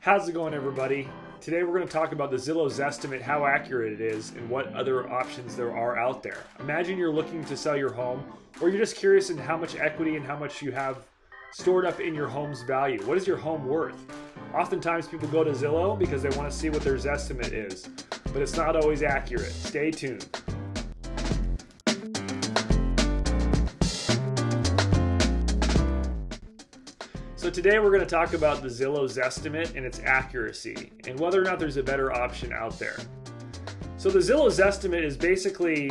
How's it going, everybody? Today we're going to talk about the Zillow Zestimate, how accurate it is, and what other options there are out there. Imagine you're looking to sell your home, or you're just curious in how much equity and how much you have stored up in your home's value. What is your home worth? Oftentimes people go to Zillow because they want to see what their Zestimate is, but it's not always accurate. Stay tuned. So today we're going to talk about the Zillow Zestimate and its accuracy and whether or not there's a better option out there. So the Zillow Zestimate is basically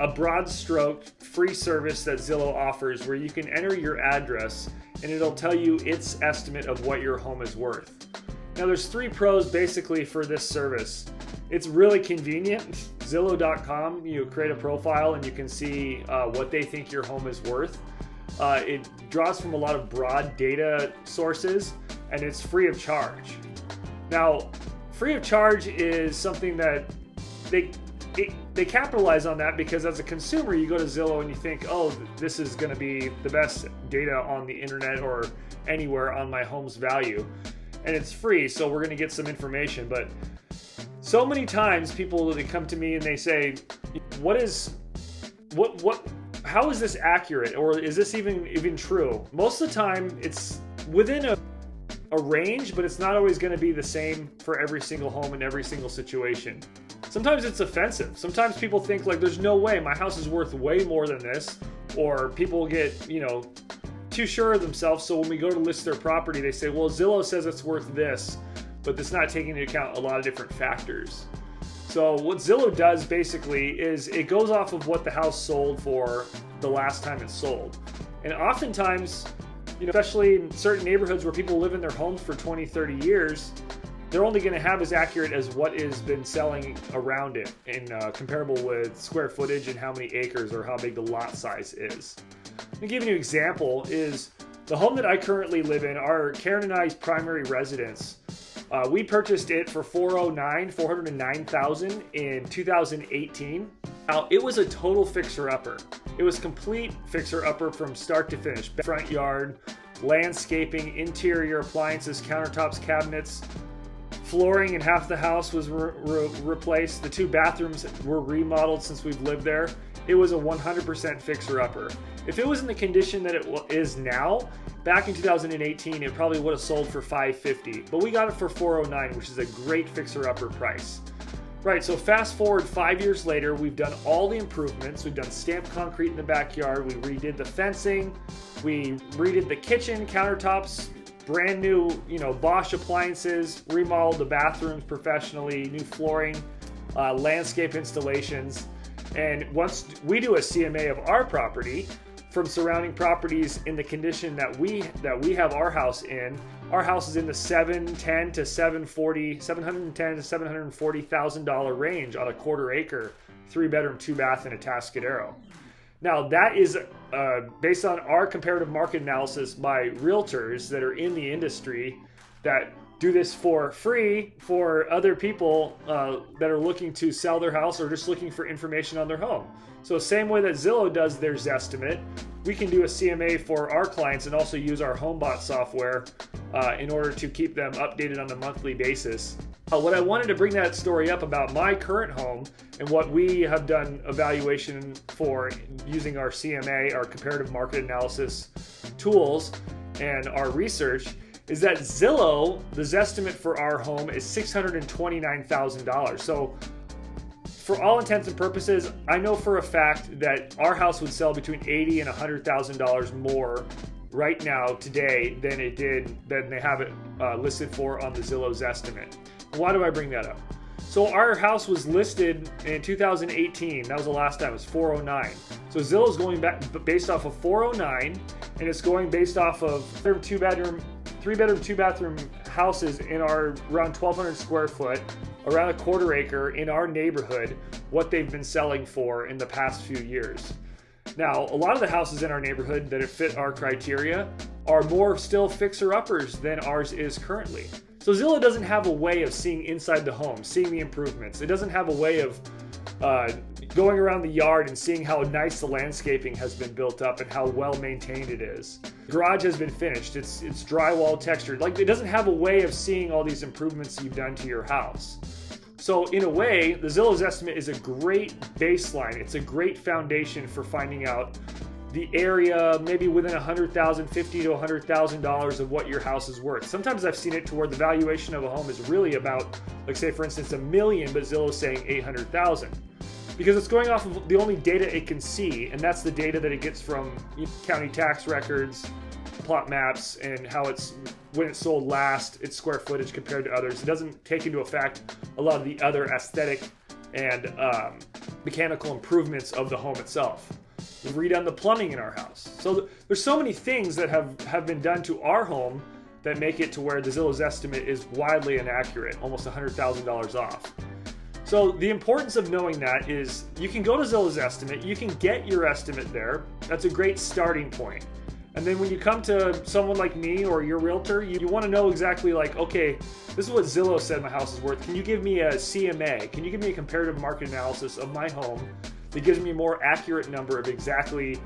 a broad stroke free service that Zillow offers where you can enter your address and it'll tell you its estimate of what your home is worth. Now there's three pros basically for this service. It's really convenient. Zillow.com, you create a profile and you can see what they think your home is worth. It draws from a lot of broad data sources and it's free of charge. Now, free of charge is something that they capitalize on that because as a consumer, you go to Zillow and you think, oh, this is going to be the best data on the internet or anywhere on my home's value. And it's free, so we're going to get some information. But so many times people, they come to me and they say, how is this accurate, or is this even true? Most of the time it's within a range, but it's not always going to be the same for every single home in every single situation. Sometimes it's offensive. Sometimes people think like there's no way my house is worth way more than this, or people get, too sure of themselves. So when we go to list their property, they say, well, Zillow says it's worth this, but it's not taking into account a lot of different factors. So what Zillow does basically is it goes off of what the house sold for the last time it sold. And oftentimes, especially in certain neighborhoods where people live in their homes for 20, 30 years, they're only going to have as accurate as what has been selling around it in comparable with square footage and how many acres or how big the lot size is. Let me give you an example is the home that I currently live in, Karen and I's primary residence. We purchased it for $409,000 in 2018. Now, it was a total fixer-upper. It was complete fixer-upper from start to finish. Front yard, landscaping, interior appliances, countertops, cabinets, flooring in half the house was replaced. The two bathrooms were remodeled since we've lived there. It was a 100% fixer-upper. If it was in the condition that it is now, back in 2018, it probably would have sold for $550, but we got it for $409, which is a great fixer-upper price. Right, so fast forward 5 years later, we've done all the improvements. We've done stamped concrete in the backyard. We redid the fencing. We redid the kitchen, countertops, brand new, Bosch appliances, remodeled the bathrooms professionally, new flooring, landscape installations. And once we do a CMA of our property from surrounding properties in the condition that we have our house in, our house is in the $710,000 to $740,000 range on a quarter acre, 3-bedroom, 2-bath, and a Tascadero. Now that is based on our comparative market analysis by realtors that are in the industry that do this for free for other people that are looking to sell their house or just looking for information on their home. So same way that Zillow does their Zestimate, we can do a CMA for our clients and also use our Homebot software in order to keep them updated on a monthly basis. What I wanted to bring that story up about my current home and what we have done evaluation for using our CMA, our comparative market analysis tools, and our research is that Zillow, the Zestimate for our home is $629,000. So for all intents and purposes, I know for a fact that our house would sell between $80,000 and $100,000 more right now today than they have it listed for on the Zillow Zestimate. Why do I bring that up? So our house was listed in 2018. That was the last time. It was $409. So Zillow's going back based off of $409, and it's going based off of 3-bedroom, 2-bathroom houses in our around 1,200 square foot, around a quarter acre in our neighborhood, what they've been selling for in the past few years. Now, a lot of the houses in our neighborhood that fit our criteria are more still fixer-uppers than ours is currently. So Zillow doesn't have a way of seeing inside the home, seeing the improvements. It doesn't have a way of going around the yard and seeing how nice the landscaping has been built up and how well maintained it is. Garage has been finished. It's drywall textured. Like, it doesn't have a way of seeing all these improvements you've done to your house. So in a way, the Zillow Zestimate is a great baseline. It's a great foundation for finding out the area, maybe within $100,000, $50,000 to $100,000 of what your house is worth. Sometimes I've seen it to where the valuation of a home is really about, like, say for instance, $1 million, but Zillow's saying $800,000. Because it's going off of the only data it can see, and that's the data that it gets from county tax records, plot maps, and how it's, when it's sold last, its square footage compared to others. It doesn't take into effect a lot of the other aesthetic and mechanical improvements of the home itself. We've redone the plumbing in our house. So there's so many things that have been done to our home that make it to where the Zillow Zestimate is widely inaccurate, almost $100,000 off. So the importance of knowing that is you can go to Zillow Zestimate, you can get your estimate there. That's a great starting point. And then when you come to someone like me or your realtor, you want to know exactly, like, okay, this is what Zillow said my house is worth. Can you give me a CMA? Can you give me a comparative market analysis of my home that gives me a more accurate number of exactly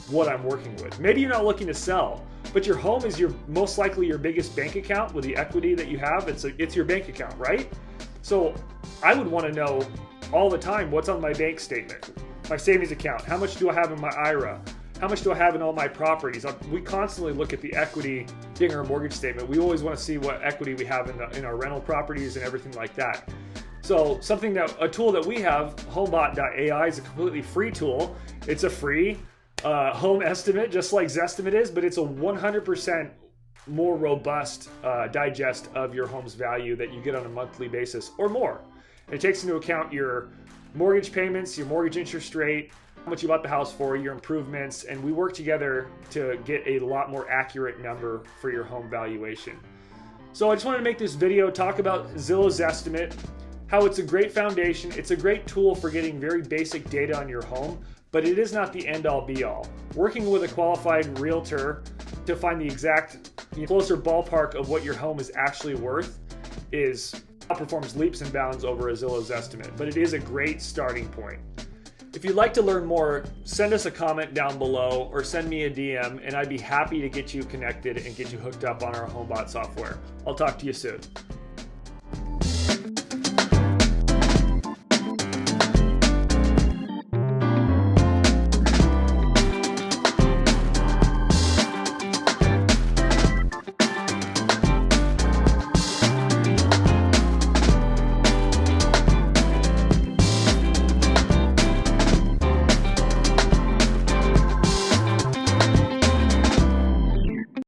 what I'm working with? Maybe you're not looking to sell, but your home is most likely your biggest bank account with the equity that you have. It's your bank account, right? So I would want to know all the time what's on my bank statement, my savings account, how much do I have in my IRA, how much do I have in all my properties. We constantly look at the equity in our mortgage statement. We always want to see what equity we have in our rental properties and everything like that. So a tool that we have, Homebot.ai, is a completely free tool. It's a free home estimate, just like Zestimate is, but it's a 100% more robust digest of your home's value that you get on a monthly basis or more. And it takes into account your mortgage payments, your mortgage interest rate, how much you bought the house for, your improvements, and we work together to get a lot more accurate number for your home valuation. So I just wanted to make this video, talk about Zillow Zestimate, how it's a great foundation. It's a great tool for getting very basic data on your home, but it is not the end-all be-all. Working with a qualified realtor to find the exact closer ballpark of what your home is actually worth outperforms leaps and bounds over a Zillow Zestimate, but it is a great starting point. If you'd like to learn more, send us a comment down below or send me a DM, and I'd be happy to get you connected and get you hooked up on our Homebot software. I'll talk to you soon.